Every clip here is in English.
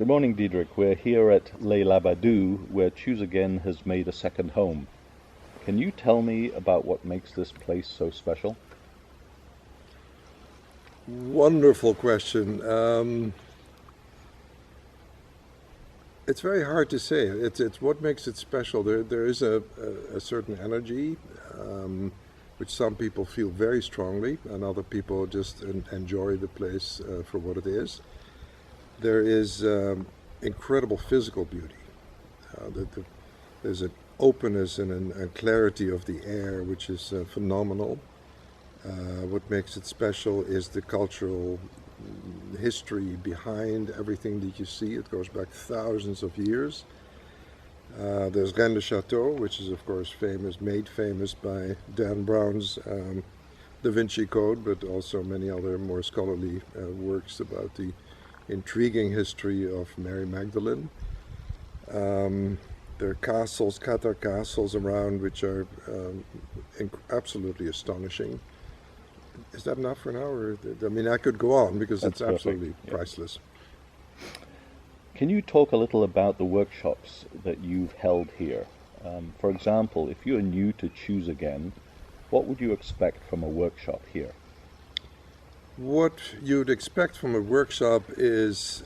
Good morning, Diederik. We're here at Les Labadous, where Choose Again has made a second home. Can you tell me about what makes this place so special? Wonderful question. It's very hard to say. It's what makes it special. There is a certain energy, which some people feel very strongly, and other people just enjoy the place for what it is. There is incredible physical beauty. There's an openness and a clarity of the air, which is phenomenal. What makes it special is the cultural history behind everything that you see. It goes back thousands of years. There's Rennes le Chateau, which is of course made famous by Dan Brown's Da Vinci Code, but also many other more scholarly works about the intriguing history of Mary Magdalene. There are castles, Qatar castles around, which are absolutely astonishing. Is that enough for now? Or, I mean, I could go on because That's it's absolutely perfect. Yeah. priceless. Can you talk a little about the workshops that you've held here? For example, if you're new to Choose Again, what would you expect from a workshop here? What you'd expect from a workshop is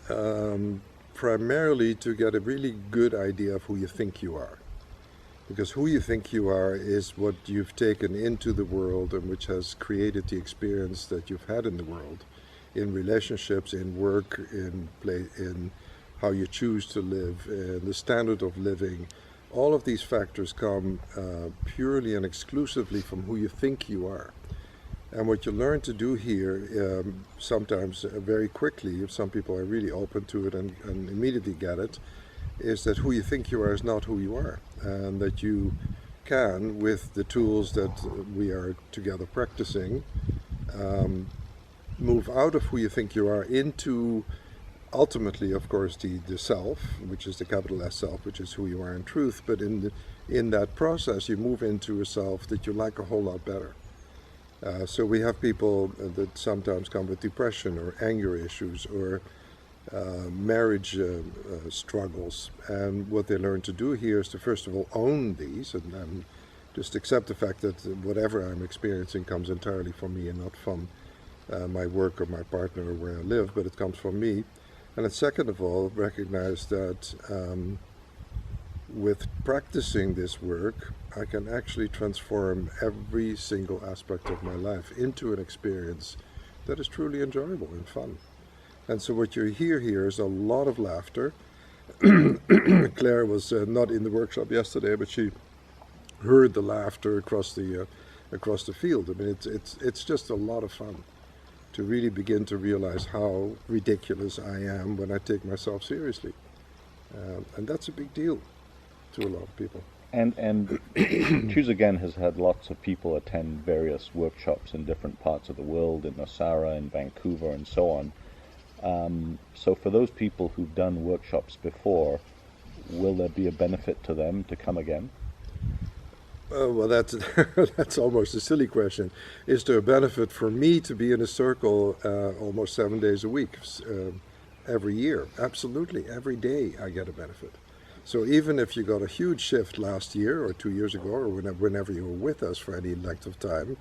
primarily to get a really good idea of who you think you are. Because who you think you are is what you've taken into the world and which has created the experience that you've had in the world, in relationships, in work, in play, in how you choose to live, in the standard of living. All of these factors come purely and exclusively from who you think you are. And what you learn to do here, sometimes very quickly, if some people are really open to it and immediately get it, is that who you think you are is not who you are, and that you can, with the tools that we are together practicing, move out of who you think you are into, ultimately, of course, the self, which is the capital S self, which is who you are in truth, but in that process you move into a self that you like a whole lot better. So we have people that sometimes come with depression or anger issues or marriage struggles, and what they learn to do here is to first of all own these and just accept the fact that whatever I'm experiencing comes entirely from me and not from my work or my partner or where I live, but it comes from me. And then second of all, recognize that with practicing this work, I can actually transform every single aspect of my life into an experience that is truly enjoyable and fun. And so what you hear here is a lot of laughter. Claire was not in the workshop yesterday, but she heard the laughter across the field. I mean, it's just a lot of fun to really begin to realize how ridiculous I am when I take myself seriously, and that's a big deal to a lot of people. And Choose Again has had lots of people attend various workshops in different parts of the world, in Nosara, in Vancouver, and so on. So for those people who've done workshops before, will there be a benefit to them to come again? Well, that's that's almost a silly question. Is there a benefit for me to be in a circle almost 7 days a week, every year? Absolutely, every day I get a benefit. So even if you got a huge shift last year or 2 years ago or whenever you were with us for any length of time,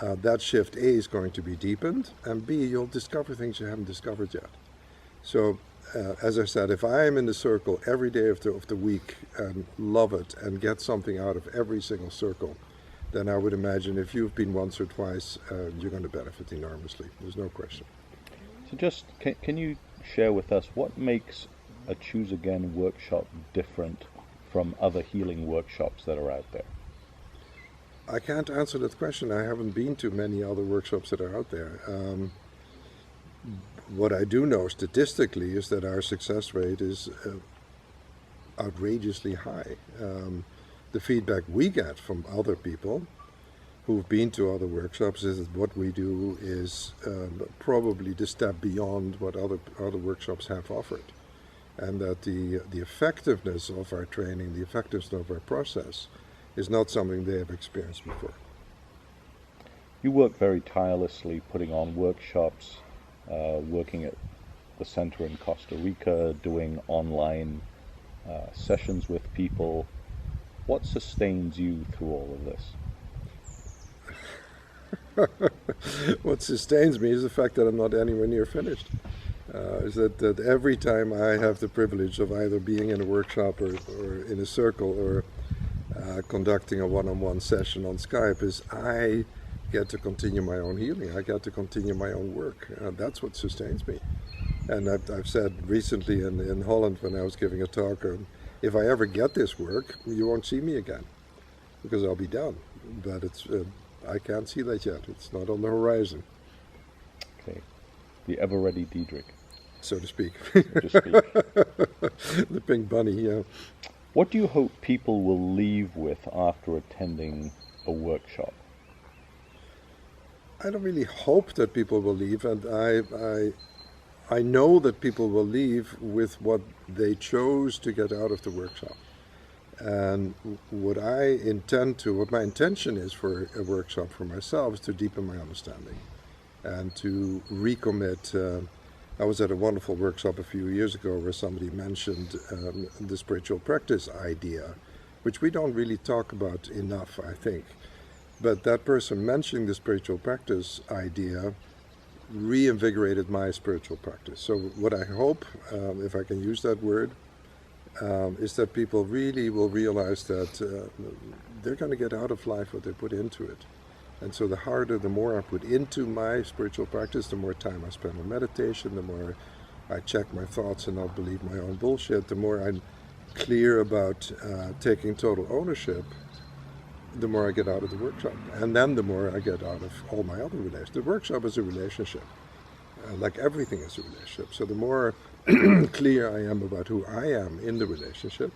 that shift A is going to be deepened, and B, you'll discover things you haven't discovered yet. So as I said, if I am in the circle every day of the week and love it and get something out of every single circle, then I would imagine if you've been once or twice, you're going to benefit enormously. There's no question. So just, can you share with us what makes a Choose Again workshop different from other healing workshops that are out there? I can't answer that question. I haven't been to many other workshops that are out there. What I do know statistically is that our success rate is outrageously high. The feedback we get from other people who've been to other workshops is that what we do is probably the step beyond what other workshops have offered, and that the effectiveness of our training, the effectiveness of our process, is not something they have experienced before. You work very tirelessly putting on workshops, working at the center in Costa Rica, doing online sessions with people. What sustains you through all of this? What sustains me is the fact that I'm not anywhere near finished. Is that every time I have the privilege of either being in a workshop or in a circle or conducting a one-on-one session on Skype, is I get to continue my own healing. I get to continue my own work. That's what sustains me. And I've said recently in Holland when I was giving a talk, if I ever get this work, you won't see me again because I'll be done. But it's I can't see that yet. It's not on the horizon. Okay. The ever-ready Diederik, so to speak. so to speak. The pink bunny, yeah. What do you hope people will leave with after attending a workshop? I don't really hope that people will leave, and I know that people will leave with what they chose to get out of the workshop. And what my intention is for a workshop for myself is to deepen my understanding and to recommit. I was at a wonderful workshop a few years ago where somebody mentioned the spiritual practice idea, which we don't really talk about enough, I think. But that person mentioning the spiritual practice idea reinvigorated my spiritual practice. So what I hope, if I can use that word, is that people really will realize that they're going to get out of life what they put into it. And so the more I put into my spiritual practice, the more time I spend on meditation, the more I check my thoughts and not believe my own bullshit, the more I'm clear about taking total ownership, the more I get out of the workshop. And then the more I get out of all my other relationships. The workshop is a relationship, like everything is a relationship. So the more clear I am about who I am in the relationship,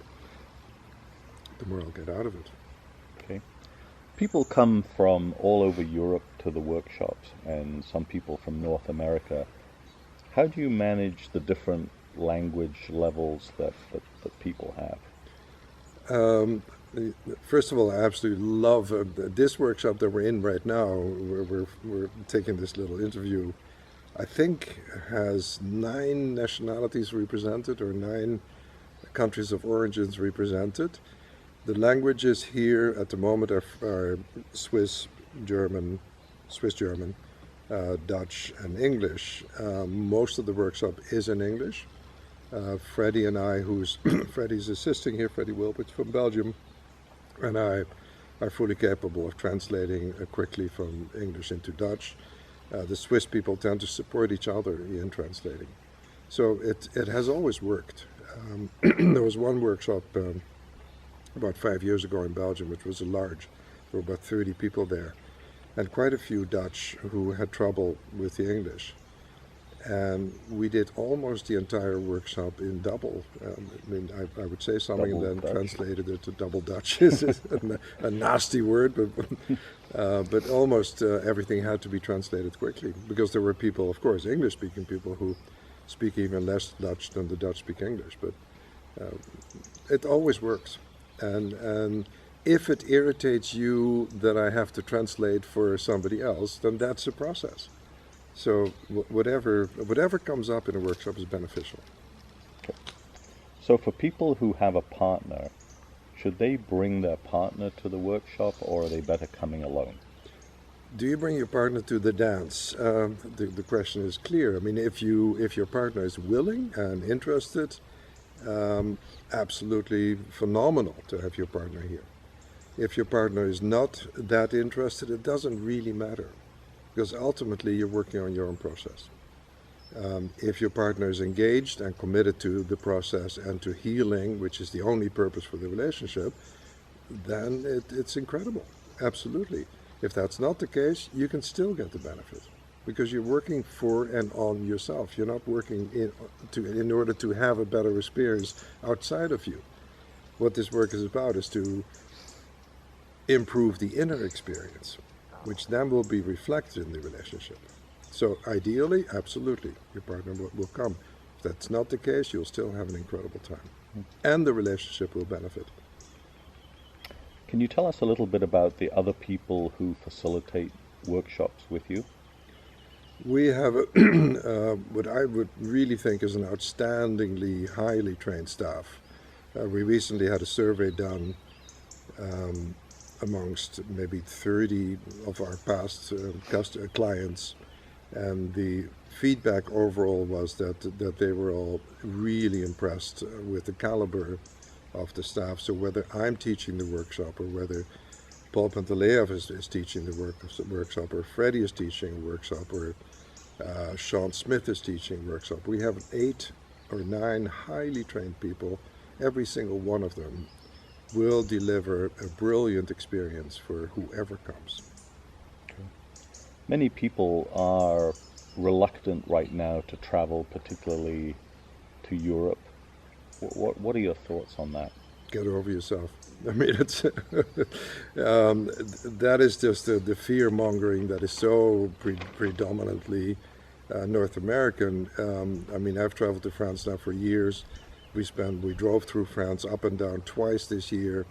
the more I'll get out of it. Okay. People come from all over Europe to the workshops, and some people from North America. How do you manage the different language levels that people have? First of all, I absolutely love this workshop that we're in right now. We're taking this little interview. I think has 9 nationalities represented, or 9 countries of origins represented. The languages here at the moment are Swiss German, Dutch, and English. Most of the workshop is in English. Freddie and I, Freddie's assisting here, Freddie Wilberts from Belgium, and I are fully capable of translating quickly from English into Dutch. The Swiss people tend to support each other in translating. So it has always worked. There was one workshop about 5 years ago in Belgium, which was large. There were about 30 people there, and quite a few Dutch who had trouble with the English. And we did almost the entire workshop in double. I would say something double and then Dutch. Translated it to double Dutch. Is a nasty word, but almost everything had to be translated quickly, because there were people, of course, English-speaking people who speak even less Dutch than the Dutch speak English. But it always works. And if it irritates you that I have to translate for somebody else, then that's a process. So whatever comes up in a workshop is beneficial. Okay. So for people who have a partner, should they bring their partner to the workshop, or are they better coming alone? Do you bring your partner to the dance? The question is clear. I mean, if your partner is willing and interested, absolutely phenomenal to have your partner here. If your partner is not that interested, it doesn't really matter, because ultimately you're working on your own process. If your partner is engaged and committed to the process and to healing, which is the only purpose for the relationship, then it's incredible, absolutely. If that's not the case, you can still get the benefit, because you're working for and on yourself. You're not working in order to have a better experience outside of you. What this work is about is to improve the inner experience, which then will be reflected in the relationship. So ideally, absolutely, your partner will come. If that's not the case, you'll still have an incredible time. And the relationship will benefit. Can you tell us a little bit about the other people who facilitate workshops with you? We have what I would really think is an outstandingly highly trained staff. We recently had a survey done amongst maybe 30 of our past clients, and the feedback overall was that they were all really impressed with the caliber of the staff. So whether I'm teaching the workshop or whether Paul Pantaleev is teaching the workshop, or Freddie is teaching a workshop, or Sean Smith is teaching a workshop, we have 8 or 9 highly trained people. Every single one of them will deliver a brilliant experience for whoever comes. Many people are reluctant right now to travel, particularly to Europe. What are your thoughts on that? Get over yourself. I mean, it's that is just the fear mongering that is so predominantly North American. I mean, I've traveled to France now for years. We drove through France up and down twice this year.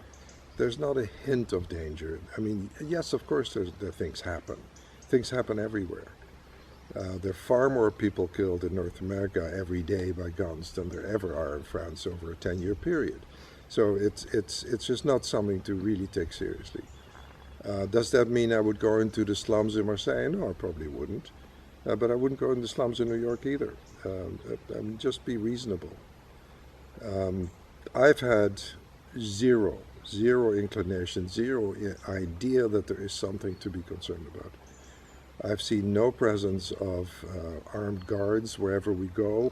There's not a hint of danger. I mean, yes, of course, there things happen. Things happen everywhere. There are far more people killed in North America every day by guns than there ever are in France over a 10-year period. So it's just not something to really take seriously. Does that mean I would go into the slums in Marseille? No, I probably wouldn't. But I wouldn't go in the slums in New York either. Just be reasonable. I've had zero inclination, zero idea that there is something to be concerned about. I've seen no presence of armed guards wherever we go.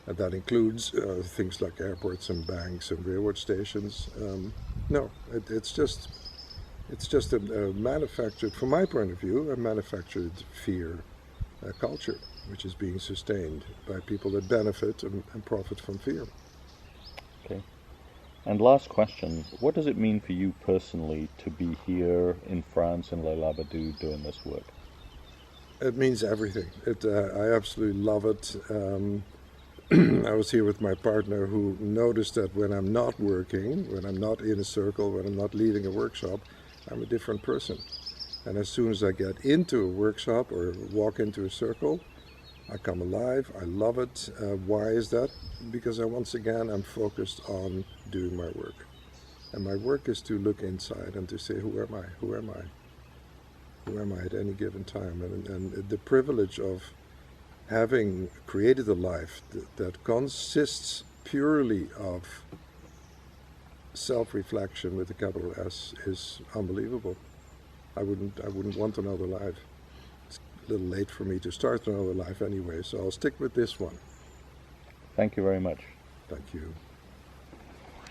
That includes things like airports and banks and railroad stations. No, it's just a manufactured, from my point of view, a manufactured fear culture, which is being sustained by people that benefit and profit from fear. Okay. And last question, what does it mean for you personally to be here in France in Les Labadous doing this work? It means everything. I absolutely love it. I was here with my partner, who noticed that when I'm not working, when I'm not in a circle, when I'm not leading a workshop, I'm a different person. And as soon as I get into a workshop or walk into a circle, I come alive. I love it. Why is that? Because once again, I'm focused on doing my work. And my work is to look inside and to say, who am I? Who am I? Who am I at any given time? And the privilege of having created a life that consists purely of self-reflection with a capital S is unbelievable. I wouldn't want another life. It's a little late for me to start another life anyway, so I'll stick with this one. Thank you very much. Thank you.